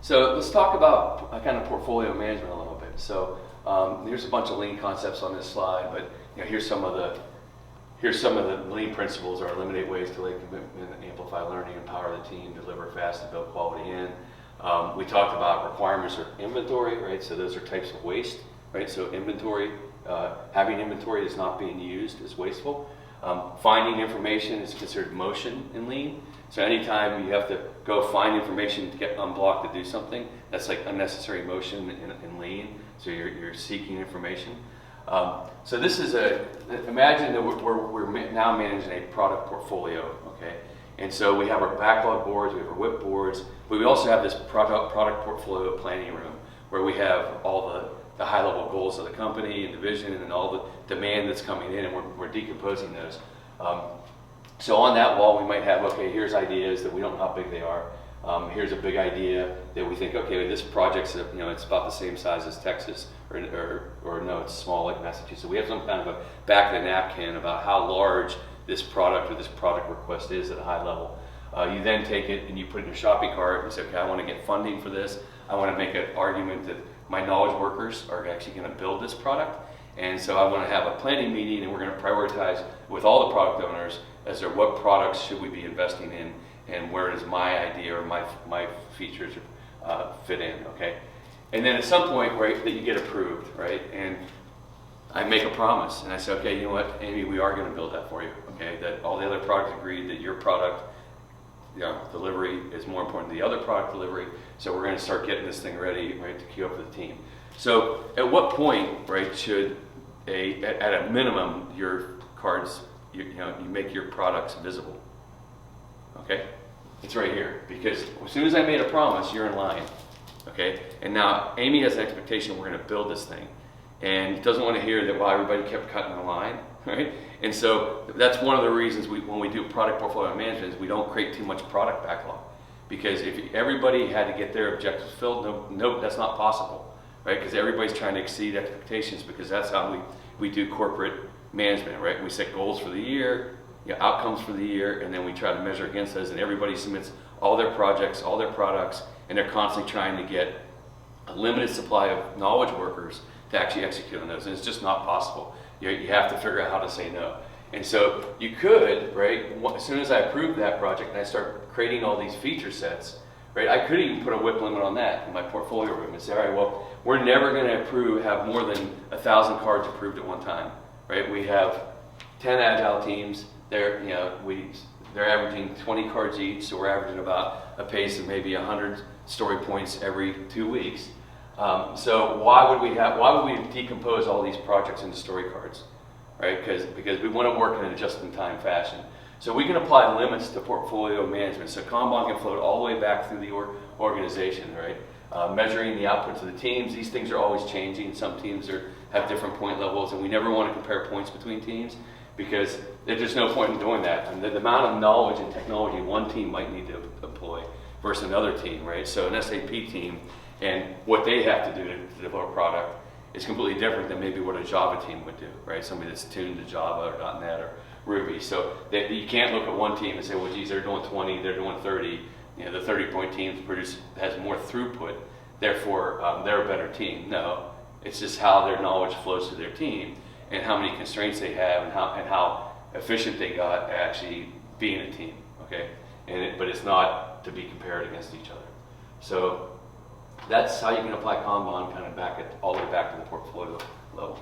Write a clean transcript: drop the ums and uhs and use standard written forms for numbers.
So let's talk about kind of portfolio management a little bit. So here's a bunch of lean concepts on this slide, but here's some of the lean principles: are eliminate waste, delay commitment, amplify learning, empower the team, deliver fast, and build quality in. We talked about requirements or inventory, right? So those are types of waste, right? So inventory, having inventory that's not being used is wasteful. Finding information is considered motion in lean. So anytime you have to go find information to get unblocked to do something, that's like unnecessary motion in lean. So you're seeking information. So this is imagine that we're now managing a product portfolio, okay? And so we have our backlog boards, we have our WIP boards, but we also have this product portfolio planning room where we have all the high-level goals of the company and division and all the demand that's coming in, and we're decomposing those. So on that wall we might have, okay, here's ideas that we don't know how big they are. Here's a big idea that we think, okay, this project's it's about the same size as Texas, or no, it's small like Massachusetts. So we have some kind of a back of the napkin about how large this product or this product request is at a high level. You then take it and you put it in your shopping cart and say, okay, I want to get funding for this. I want to make an argument that my knowledge workers are actually going to build this product. And so I want to have a planning meeting, and we're going to prioritize with all the product owners as to what products should we be investing in, and where does my idea or my features fit in, okay? And then at some point, right, that you get approved, right? And I make a promise, and I say, okay, you know what, Amy, we are going to build that for you, okay? That all the other products agreed that your product delivery is more important than the other product delivery, so we're going to start getting this thing ready, right, to queue up for the team. So at what point, right, should at a minimum your cards, you make your products visible? Okay, it's right here, because as soon as I made a promise, you're in line. Okay, and now Amy has an expectation we're going to build this thing, and doesn't want to hear that, well, everybody kept cutting the line, right? And so that's one of the reasons when we do product portfolio management is we don't create too much product backlog, because if everybody had to get their objectives filled, no, that's not possible, right? Because everybody's trying to exceed expectations, because that's how we do corporate management, right? We set goals for the year, outcomes for the year, and then we try to measure against those, and everybody submits all their projects, all their products, and they're constantly trying to get a limited supply of knowledge workers to actually execute on those, and it's just not possible. You have to figure out how to say no. And so you could, right, as soon as I approve that project and I start creating all these feature sets, right, I could even put a WIP limit on that in my portfolio room and say, all right, well, we're never going to have more than 1,000 cards approved at one time, right? We have 10 Agile teams. They're averaging 20 cards each, so we're averaging about a pace of maybe 100 story points every 2 weeks. So why would we decompose all these projects into story cards, right? Because we want to work in a just-in-time fashion. So we can apply limits to portfolio management. So Kanban can float all the way back through the organization, right? Measuring the outputs of the teams. These things are always changing. Some teams have different point levels, and we never want to compare points between teams, because there's no point in doing that. And the amount of knowledge and technology one team might need to employ versus another team, right? So an SAP team and what they have to do to develop a product is completely different than maybe what a Java team would do, right? Somebody that's tuned to Java or .NET or Ruby. So you can't look at one team and say, well, geez, they're doing 20, they're doing 30. The 30-point team has more throughput, therefore they're a better team. No, it's just how their knowledge flows to their team and how many constraints they have and how efficient they got at actually being a team, okay? But it's not to be compared against each other. So that's how you can apply Kanban kind of all the way back to the portfolio level.